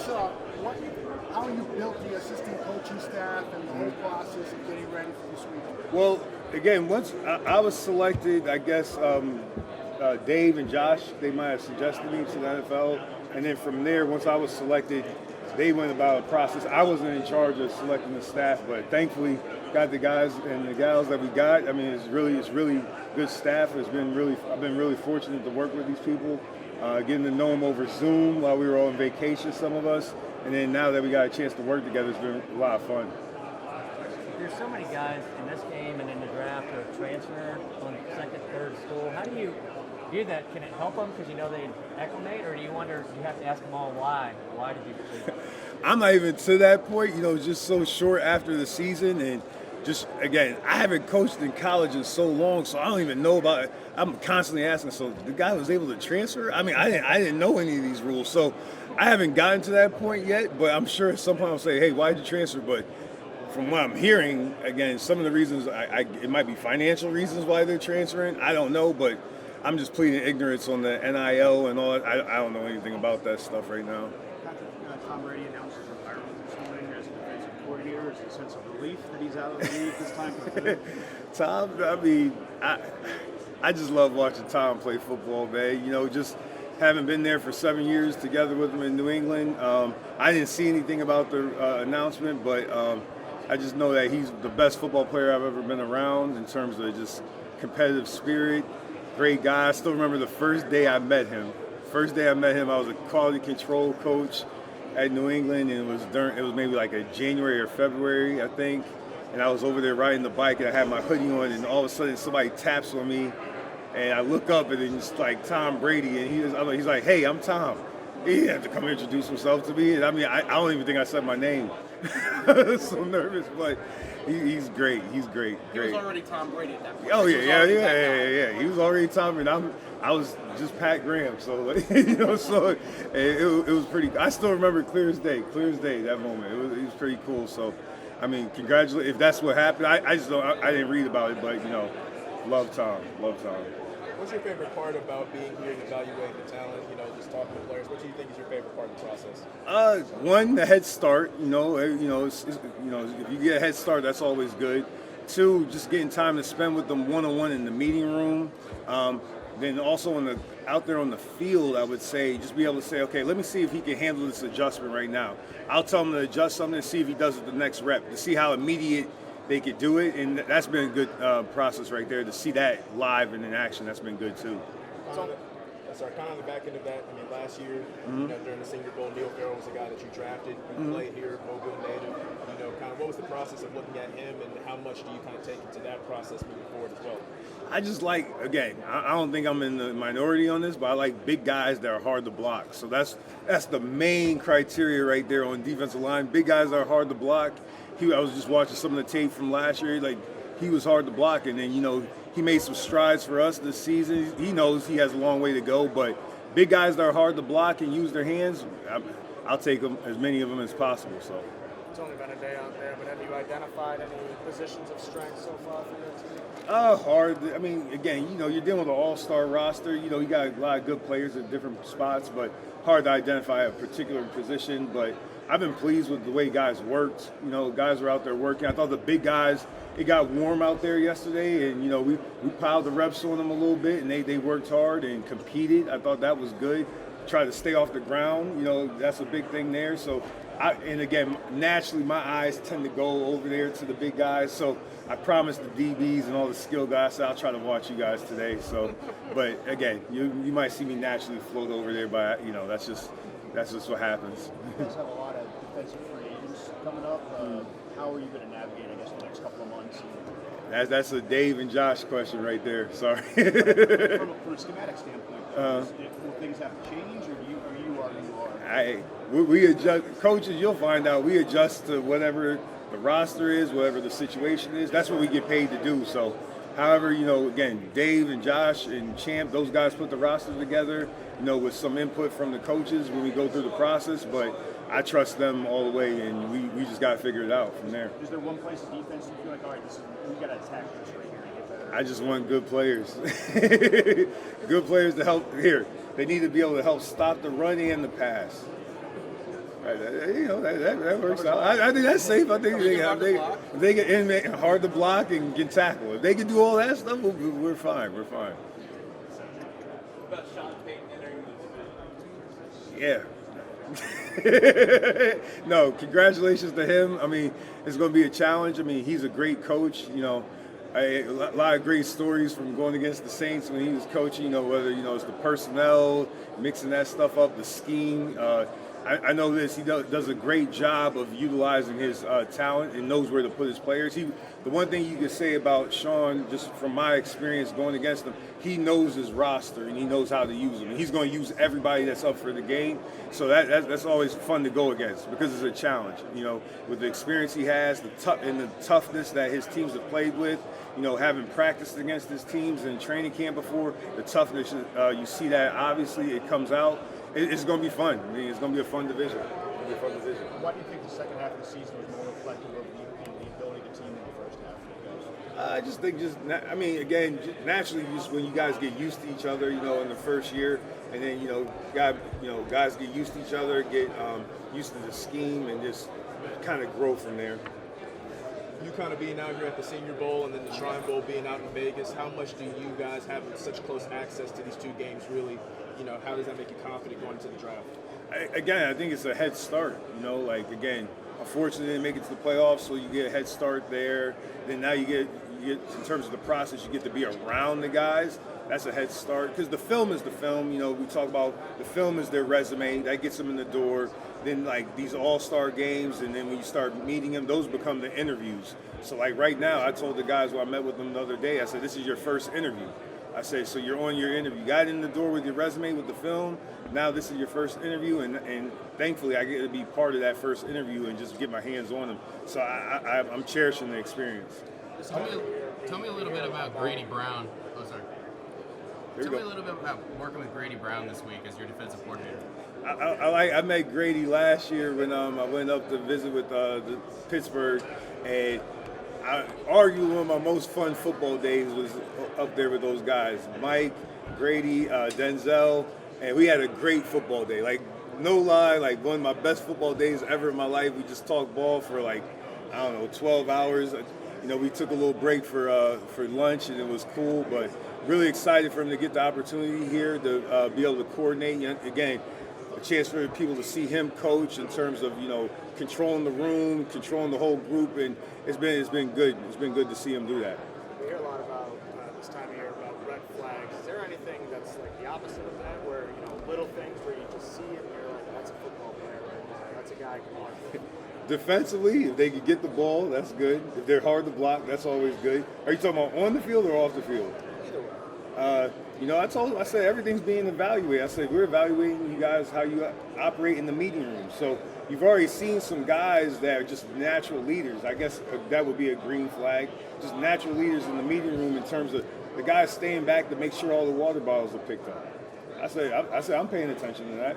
what, how you built the assistant coaching staff and the whole process of getting ready for this week? Well, again, once I was selected, I guess Dave and Josh, they might have suggested me to the NFL. And then from there, once I was selected, they went about a process. I wasn't in charge of selecting the staff, but thankfully got the guys and the gals that we got. I mean, it's really good staff. I've been really fortunate to work with these people, getting to know them over Zoom while we were all on vacation, some of us. And then now that we got a chance to work together, it's been a lot of fun. There's so many guys in this game and in the draft who have transferred on second, third school. How do you view that? Can it help them because you know they acclimate, or do you wonder, do you have to ask them all why? Why did you choose? I'm not even to that point, just so short after the season. And just, again, I haven't coached in college in so long, so I don't even know about it. I'm constantly asking, so the guy was able to transfer? I mean, I didn't know any of these rules, so I haven't gotten to that point yet, but I'm sure at some point I'll say, hey, why did you transfer? But from what I'm hearing, again, some of the reasons, it might be financial reasons why they're transferring. I don't know, but I'm just pleading ignorance on the NIL and all that. I don't know anything about that stuff right now. Tom Brady announced his retirement this morning as a defensive coordinator. Is there a sense of relief that he's out of the league this time for good? Tom, I mean, I just love watching Tom play football, man. Just having been there for 7 years together with him in New England. I didn't see anything about the announcement, but I just know that he's the best football player I've ever been around in terms of just competitive spirit. Great guy. I still remember the first day I met him. I was a quality control coach at New England, and it was maybe like a January or February, I think. And I was over there riding the bike, and I had my hoodie on, and all of a sudden somebody taps on me, and I look up, and it's like Tom Brady, and he's like, "Hey, I'm Tom." He didn't have to come introduce himself to me, and I mean, I don't even think I said my name. I was so nervous, but he's great. He's great. He was already Tom Brady at that point. Oh yeah. He was already Tom, and I was just Pat Graham. So so it was pretty. I still remember clear as day that moment. It was pretty cool. So, I mean, congratulations if that's what happened. I just don't. I didn't read about it, but love Tom. What's your favorite part about being here and evaluating the talent? Just talking to players. What do you think is your favorite part of the process? One, the head start. If you get a head start, that's always good. Two, just getting time to spend with them one-on-one in the meeting room. Then also out there on the field, I would say, just be able to say, okay, let me see if he can handle this adjustment right now. I'll tell him to adjust something and see if he does it the next rep, to see how immediate they could do it. And that's been a good process right there, to see that live and in action. That's been good too. Kind of on the back end of that, I mean, last year, during the Senior Bowl, Neil Farrell was the guy that you drafted. He played here, Mobile native. Kind of what was the process of looking at him, and how much do you kind of take into that process moving forward as well? I just like, again, I don't think I'm in the minority on this, but I like big guys that are hard to block. So that's the main criteria right there on defensive line. Big guys that are hard to block. I was just watching some of the tape from last year. Like, he was hard to block, and then he made some strides for us this season. He knows he has a long way to go, but big guys that are hard to block and use their hands, I'll take them, as many of them as possible. So. It's only been a day out there, but have you identified any positions of strength so far for your team? Hard. I mean, again, you're dealing with an all-star roster. You got a lot of good players at different spots, but hard to identify a particular position. But I've been pleased with the way guys worked. Guys were out there working. I thought the big guys, it got warm out there yesterday, and we piled the reps on them a little bit, and they worked hard and competed. I thought that was good. Try to stay off the ground. That's a big thing there. So, and again, naturally, my eyes tend to go over there to the big guys. So I promised the DBs and all the skill guys, I'll try to watch you guys today. So, but again, you might see me naturally float over there, but that's just what happens. You guys have a lot of defensive free agents coming up. How are you going to navigate, I guess, the next couple of months? That's a Dave and Josh question right there. Sorry. From a schematic standpoint, will things have to change, or you are? We adjust. Coaches, you'll find out, we adjust to whatever the roster is, whatever the situation is. That's what we get paid to do. So, however, again, Dave and Josh and Champ, those guys put the roster together, with some input from the coaches when we go through the process. But I trust them all the way, and we just got to figure it out from there. Is there one place in defense you feel like, all right, we got to attack this right here to get better? I just want good players. Good players to help here. They need to be able to help stop the run and the pass. Right? That works out. I think that's safe. I think they get in hard to block and get tackled. If they can do all that stuff, we're fine. We're fine. What about Sean Payton entering the Yeah. No, congratulations to him. I mean, it's going to be a challenge. I mean, he's a great coach. A lot of great stories from going against the Saints when he was coaching. Whether it's the personnel, mixing that stuff up, the scheme. I know this. He does a great job of utilizing his talent and knows where to put his players. The one thing you can say about Sean, just from my experience going against him, he knows his roster and he knows how to use them. And he's going to use everybody that's up for the game. So that's always fun to go against because it's a challenge. With the experience he has, the toughness that his teams have played with. Having practiced against his teams in training camp before, the toughness, you see that obviously it comes out. It's going to be fun. I mean, it's going to be a fun division. Why do you think the second half of the season was more reflective of the ability of the team in the first half? I just think again, naturally, just when you guys get used to each other, in the first year, and then guys get used to each other, get used to the scheme, and just kind of grow from there. You kind of being out here at the Senior Bowl and then the Shrine Bowl being out in Vegas, how much do you guys have such close access to these two games really? How does that make you confident going into the draft? I think it's a head start. Unfortunately, they make it to the playoffs, so you get a head start there. Then now you get in terms of the process, you get to be around the guys. That's a head start because the film is the film. We talk about the film is their resume that gets them in the door. Then these all-star games, and then when you start meeting them, those become the interviews. So right now, I told the guys when I met with them the other day, I said, this is your first interview. I said, so you're on your interview. You got in the door with your resume, with the film. Now this is your first interview, and thankfully I get to be part of that first interview and just get my hands on them. So I'm cherishing the experience. Tell me a little bit about Grady Brown. Oh, sorry. Tell me a little bit about working with Grady Brown this week as your defensive coordinator. I met Grady last year when I went up to visit with the Pittsburgh, and I argue one of my most fun football days was up there with those guys, Mike, Grady, Denzel, and we had a great football day. No lie, one of my best football days ever in my life. We just talked ball for 12 hours. We took a little break for lunch, and it was cool, but really excited for him to get the opportunity here to be able to coordinate. Again, a chance for people to see him coach in terms of controlling the room, controlling the whole group, and it's been good. It's been good to see him do that. We hear a lot about this time of year about red flags. Is there anything that's the opposite of that, where little things where you just see it and you're like, that's a football player right there. That's a guy who can watch. Defensively, if they can get the ball, that's good. If they're hard to block, that's always good. Are you talking about on the field or off the field? Either way. I said everything's being evaluated. I said we're evaluating you guys how you operate in the meeting room. So you've already seen some guys that are just natural leaders. I guess that would be a green flag. Just natural leaders in the meeting room in terms of the guys staying back to make sure all the water bottles are picked up. I said I'm paying attention to that.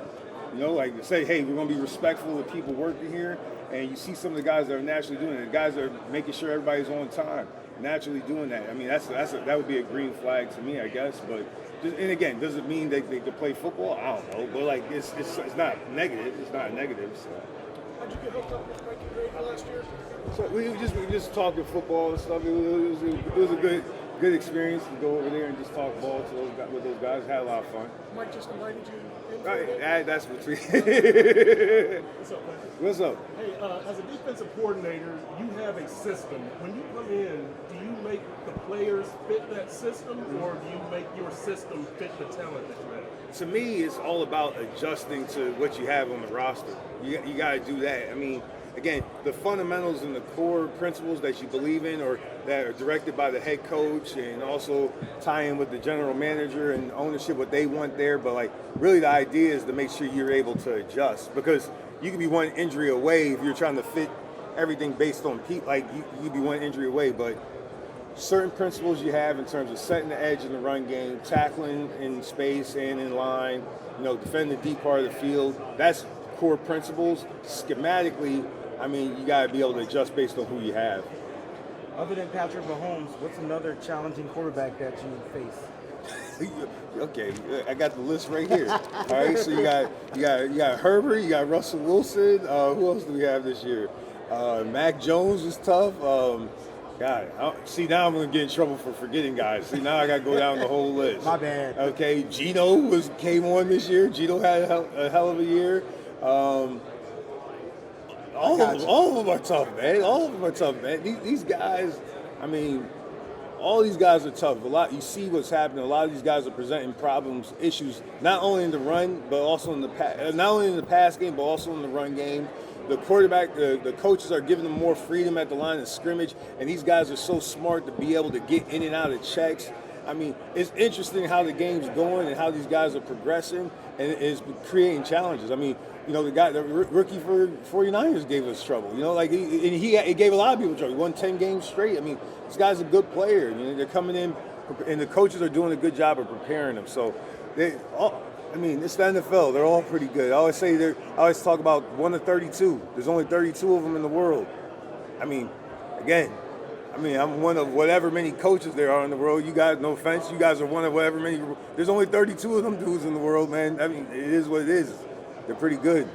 Say, hey, we're going to be respectful of people working here, and you see some of the guys that are naturally doing it. The guys that are making sure everybody's on time, naturally doing that. I mean, that would be a green flag to me, I guess. But and again, does it mean they could play football? I don't know. But it's not negative. It's not a negative. So. How'd you get hooked up with Mikey Grady last year? So we just talked football and stuff. It was a good experience to go over there and just talk ball with those guys. Had a lot of fun. Mike just invited you in. Right, that's what we. What's up, man? What's up? Hey, as a defensive coordinator, you have a system. When you come in, do you make the players fit that system, or do you make your system fit the talent that you have? To me, it's all about adjusting to what you have on the roster. You got to do that. I mean, again, the fundamentals and the core principles that you believe in or that are directed by the head coach, and also tie in with the general manager and ownership, what they want there. But really the idea is to make sure you're able to adjust, because you could be one injury away if you're trying to fit everything based on you could be one injury away. But certain principles you have in terms of setting the edge in the run game, tackling in space and in line, defending the deep part of the field, that's core principles. Schematically, I mean, you got to be able to adjust based on who you have. Other than Patrick Mahomes, what's another challenging quarterback that you face? Okay, I got the list right here. All right, so you got Herbert, you got Russell Wilson. Who else do we have this year? Mac Jones is tough. See, now I'm gonna get in trouble for forgetting guys. See, now I got to go down the whole list. My bad. Okay, Geno came on this year. Geno had a hell of a year. All of them are tough, man. All of them are tough, man. These guys, I mean, all these guys are tough. You see what's happening. A lot of these guys are presenting problems, issues, not only in the run, but also in not only in the pass game, but also in the run game. The quarterback, the coaches are giving them more freedom at the line of scrimmage, and these guys are so smart to be able to get in and out of checks. I mean, it's interesting how the game's going and how these guys are progressing, and it's creating challenges. I mean, the rookie for 49ers gave us trouble. He gave a lot of people trouble. He won 10 games straight. I mean, this guy's a good player. They're coming in, and the coaches are doing a good job of preparing them. So, it's the NFL. They're all pretty good. I always talk about 1 to 32. There's only 32 of them in the world. I'm one of whatever many coaches there are in the world. You guys, no offense, you guys are one of whatever many. There's only 32 of them dudes in the world, man. I mean, it is what it is. They're pretty good.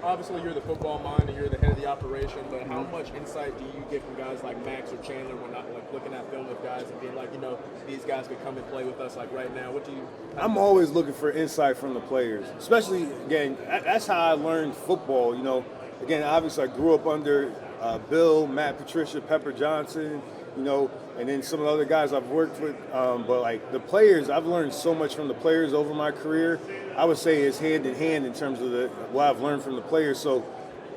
Obviously, you're the football mind and you're the head of the operation, but how much insight do you get from guys like Max or Chandler when not looking at film with guys and being like, these guys could come and play with us right now? I'm always looking for insight from the players, especially, again, that's how I learned football. Again, obviously I grew up under Bill, Matt Patricia, Pepper Johnson, and then some of the other guys I've worked with. But the players, I've learned so much from the players over my career. I would say it's hand in hand in terms of what I've learned from the players. So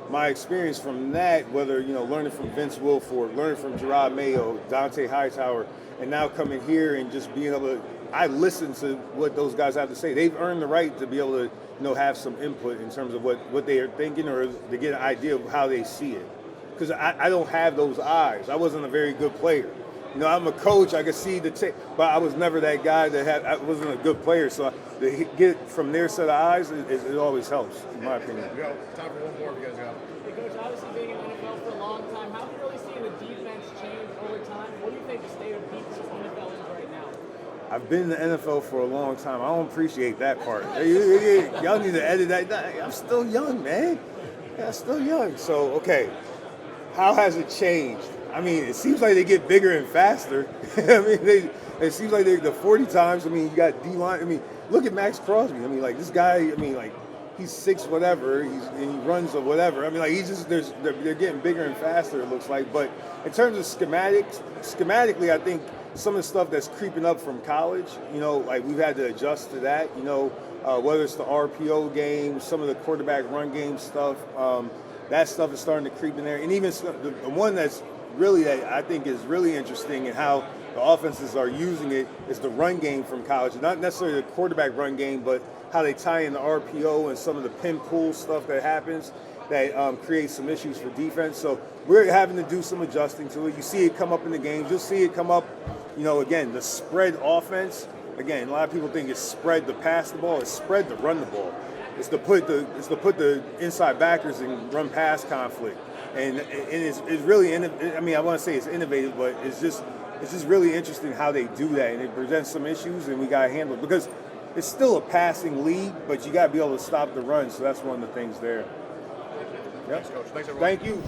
my experience from that, whether, learning from Vince Wilfork, learning from Gerard Mayo, Dante Hightower, and now coming here and just being able to, I listen to what those guys have to say. They've earned the right to be able to, have some input in terms of what they are thinking or to get an idea of how they see it. Because I don't have those eyes. I wasn't a very good player. I'm a coach. I could see the tape, but I was never that guy I wasn't a good player. So to get from their set of eyes, it always helps, in my opinion. We got time for one more if you guys got. Hey, Coach, obviously being in the NFL for a long time, how have you really seen the defense change over time? What do you think the state of defense in the NFL is right now? I've been in the NFL for a long time. I don't appreciate that part. Y'all need to edit that. I'm still young, man. Yeah, I'm still young. So, okay. How has it changed? It seems like they get bigger and faster. It seems like the 40 times. You got D-line. Look at Max Crosby. This guy. He's 6 whatever. And he runs or whatever. They're getting bigger and faster. It looks like. But in terms of schematically, I think some of the stuff that's creeping up from college. We've had to adjust to that. Whether it's the RPO game, some of the quarterback run game stuff. That stuff is starting to creep in there. And even the one that I think is really interesting and how the offenses are using it is the run game from college. Not necessarily the quarterback run game, but how they tie in the RPO and some of the pin pull stuff that happens that creates some issues for defense. So we're having to do some adjusting to it. You see it come up in the games. You'll see it come up, again, the spread offense. Again, a lot of people think it's spread to pass the ball. It's spread to run the ball. It's to put the inside backers in run pass conflict, and it's really I want to say it's innovative, but it's just really interesting how they do that, and it presents some issues, and we got to handle it because it's still a passing league, but you got to be able to stop the run. So that's one of the things there. Yep. Thanks, Coach. Thanks, everyone. Thank you.